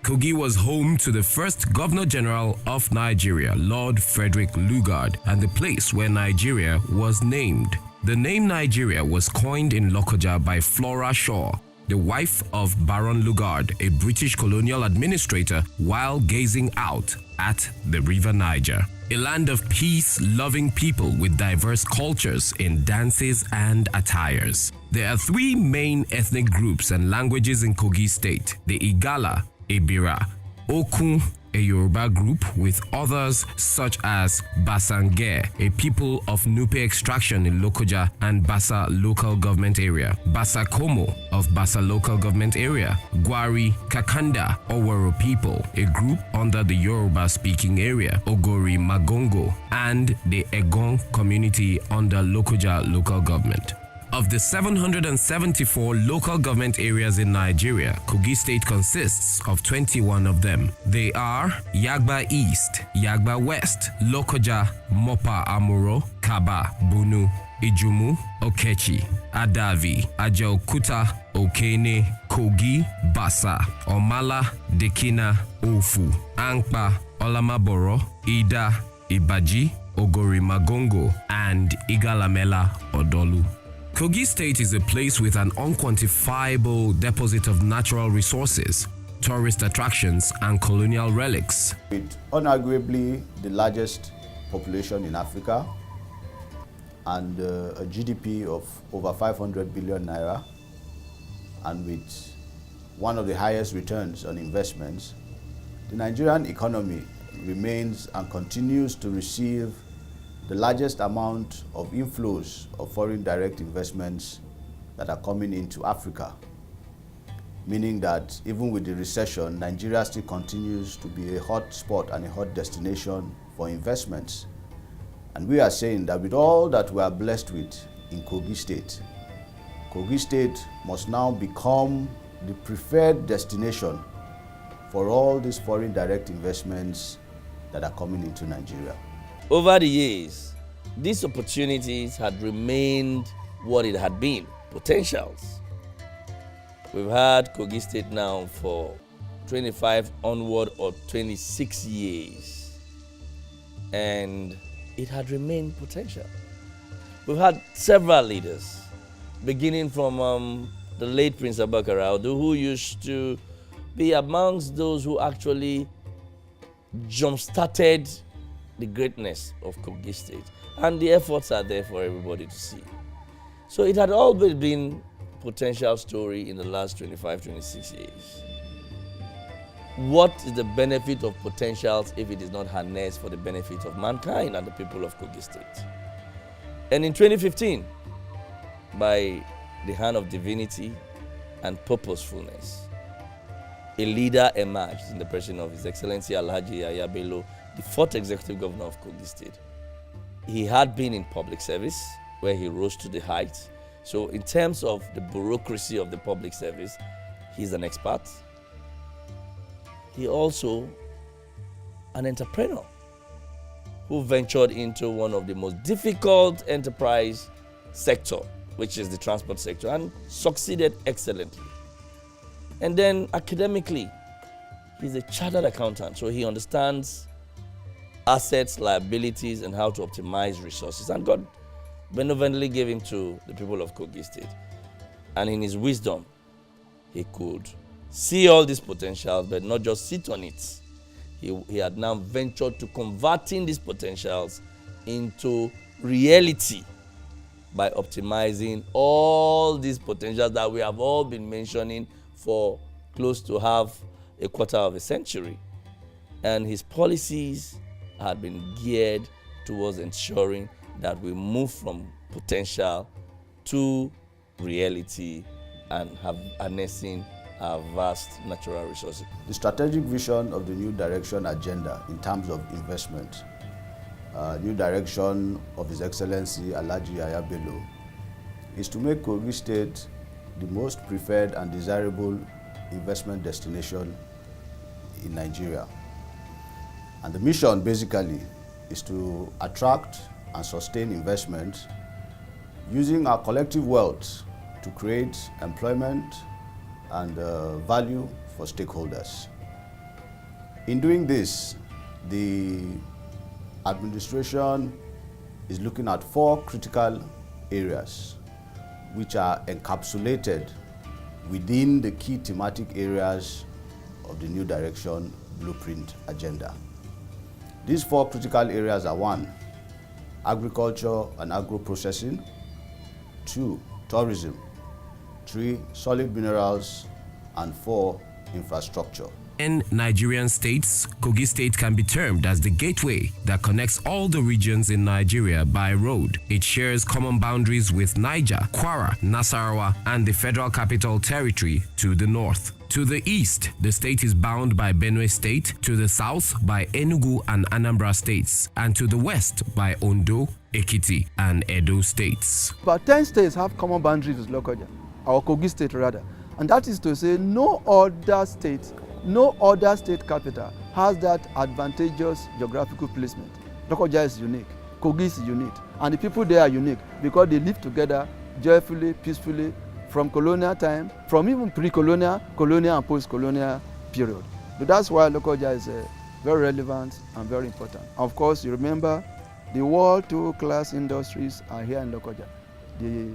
Kogi was home to the first Governor General of Nigeria, Lord Frederick Lugard, and the place where Nigeria was named. The name Nigeria was coined in Lokoja by Flora Shaw, the wife of Baron Lugard, a British colonial administrator, while gazing out at the River Niger. A land of peace-loving people with diverse cultures in dances and attires. There are three main ethnic groups and languages in Kogi State: the Igala, Ebira, Okun, a Yoruba group, with others such as Basange, a people of Nupe extraction in Lokoja and Basa local government area, Basakomo of Basa local government area, Gwari, Kakanda, Oworo people, a group under the Yoruba speaking area, Ogori Magongo, and the Egon community under Lokoja local government. Of the 774 local government areas in Nigeria, Kogi State consists of 21 of them. They are Yagba East, Yagba West, Lokoja, Mopa Amuro, Kaba, Bunu, Ijumu, Okechi, Adavi, Ajaokuta, Okene, Kogi, Basa, Omala, Dekina, Ofu, Ankpa, Olamaboro, Ida, Ibaji, Ogori Magongo, and Igalamela Odolu. Kogi State is a place with an unquantifiable deposit of natural resources, tourist attractions, and colonial relics. With unarguably the largest population in Africa and a GDP of over 500 billion naira, and with one of the highest returns on investments, the Nigerian economy remains and continues to receive the largest amount of inflows of foreign direct investments that are coming into Africa, meaning that even with the recession, Nigeria still continues to be a hot spot and a hot destination for investments. And we are saying that with all that we are blessed with in Kogi State must now become the preferred destination for all these foreign direct investments that are coming into Nigeria. Over the years, these opportunities had remained what it had been, potentials. We've had Kogi State now for 25 onward or 26 years, and it had remained potential. We've had several leaders, beginning from the late Prince Abubakar Audu, who used to be amongst those who actually jump-started the greatness of Kogi State, and the efforts are there for everybody to see. So it had always been a potential story in the last 25, 26 years. What is the benefit of potentials if it is not harnessed for the benefit of mankind and the people of Kogi State? And in 2015, by the hand of divinity and purposefulness, a leader emerged in the person of His Excellency Alhaji Yahya Bello, the fourth executive governor of Kogi State. He had been in public service where he rose to the heights. So in terms of the bureaucracy of the public service, he's an expert. He also an entrepreneur who ventured into one of the most difficult enterprise sector, which is the transport sector, and succeeded excellently. And then academically, he's a chartered accountant, so he understands assets, liabilities, and how to optimize resources. And God benevolently gave him to the people of Kogi State. And in his wisdom, he could see all these potentials, but not just sit on it. He had now ventured to converting these potentials into reality by optimizing all these potentials that we have all been mentioning for close to half a quarter of a century. And his policies had been geared towards ensuring that we move from potential to reality and have harnessing our vast natural resources. The strategic vision of the New Direction agenda in terms of investment, New Direction of His Excellency Alhaji Yahya Bello, is to make Kogi State the most preferred and desirable investment destination in Nigeria. And the mission basically is to attract and sustain investment using our collective wealth to create employment and value for stakeholders. In doing this, the administration is looking at 4 critical areas which are encapsulated within the key thematic areas of the New Direction Blueprint agenda. These 4 critical areas are: 1, agriculture and agro-processing; 2, tourism; 3, solid minerals; and 4, infrastructure. In Nigerian states, Kogi State can be termed as the gateway that connects all the regions in Nigeria by road. It shares common boundaries with Niger, Kwara, Nasarawa, and the Federal Capital Territory to the north. To the east, the state is bound by Benue State, to the south by Enugu and Anambra states, and to the west by Ondo, Ekiti, and Edo states. About 10 states have common boundaries with Lokoja, or Kogi State rather, and that is to say no other state capital has that advantageous geographical placement. Lokoja is unique, Kogi is unique, and the people there are unique because they live together joyfully, peacefully, from colonial time, from even pre-colonial, colonial, and post-colonial period. So that's why Lokoja is very relevant and very important. Of course, you remember the world 2-class industries are here in Lokoja. The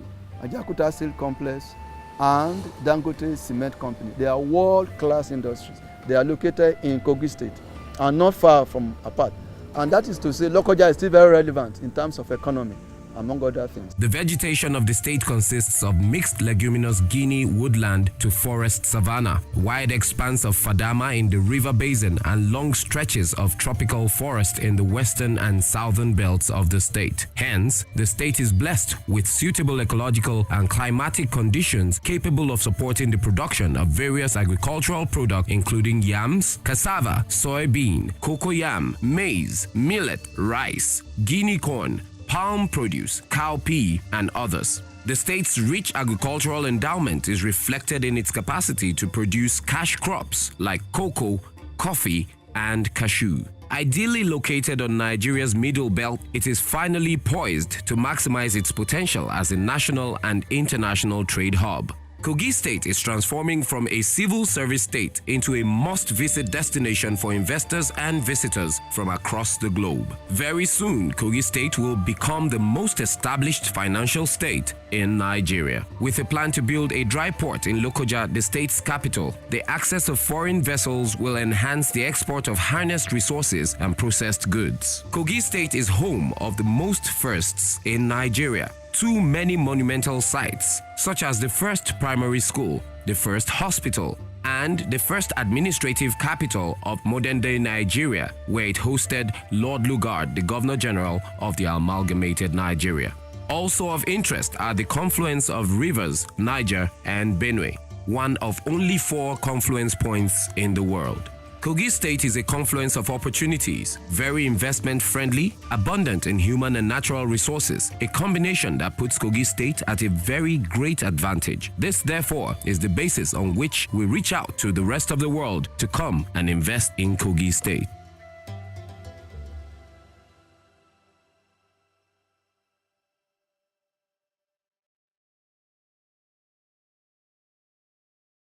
Ajakuta Steel Complex and Dangote Cement Company. They are world-class industries. They are located in Kogi State and not far from apart. And that is to say Lokoja is still very relevant in terms of economy, among other things. The vegetation of the state consists of mixed leguminous Guinea woodland to forest savanna, wide expanse of Fadama in the river basin, and long stretches of tropical forest in the western and southern belts of the state. Hence, the state is blessed with suitable ecological and climatic conditions capable of supporting the production of various agricultural products including yams, cassava, soybean, cocoyam, maize, millet, rice, Guinea corn, palm produce, cowpea, and others. The state's rich agricultural endowment is reflected in its capacity to produce cash crops like cocoa, coffee, and cashew. Ideally located on Nigeria's middle belt, it is finally poised to maximize its potential as a national and international trade hub. Kogi State is transforming from a civil service state into a must-visit destination for investors and visitors from across the globe. Very soon, Kogi State will become the most established financial state in Nigeria. With a plan to build a dry port in Lokoja, the state's capital, the access of foreign vessels will enhance the export of harnessed resources and processed goods. Kogi State is home of the most firsts in Nigeria. 2 many monumental sites, such as the first primary school, the first hospital, and the first administrative capital of modern-day Nigeria, where it hosted Lord Lugard, the Governor General of the amalgamated Nigeria. Also of interest are the confluence of rivers Niger and Benue, one of only 4 confluence points in the world. Kogi State is a confluence of opportunities, very investment-friendly, abundant in human and natural resources, a combination that puts Kogi State at a very great advantage. This, therefore, is the basis on which we reach out to the rest of the world to come and invest in Kogi State.